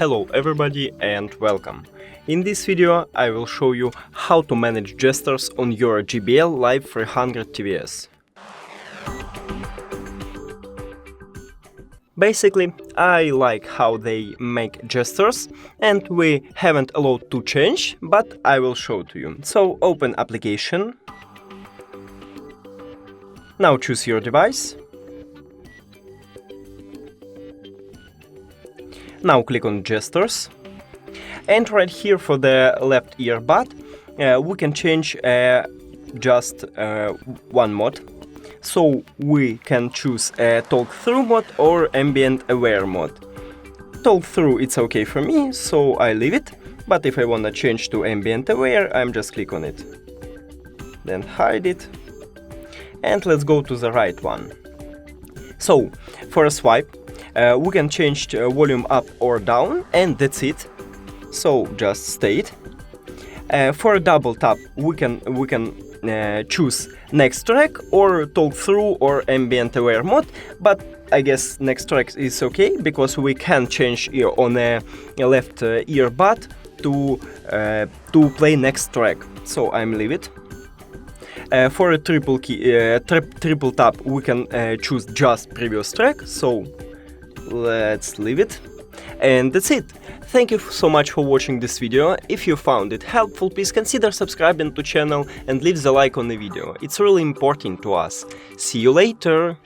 Hello everybody and welcome. In this video I will show you how to manage gestures on your JBL Live 300 TWS. Basically, I like how they make gestures and we haven't a lot to change, but I will show to you. So open application. Now choose your device. Now click on gestures, and right here for the left earbud we can change just one mode. So we can choose talk through mode or ambient aware mode. Talk through it's okay for me, so I leave it, but if I wanna change to ambient aware, I'm just click on it. Then hide it, and let's go to the right one. So for a swipe, we can change volume up or down, and that's it. So just stay it. For a double tap, we can choose next track or talk through or ambient aware mode, but I guess next track is okay because we can change on a left earbud to play next track. So I'm leave it. For a triple tap, we can choose just previous track. So let's leave it, and that's it. Thank you so much for watching this video. If you found it helpful, please consider subscribing to channel and leave the like on the video. It's really important to us. See you later!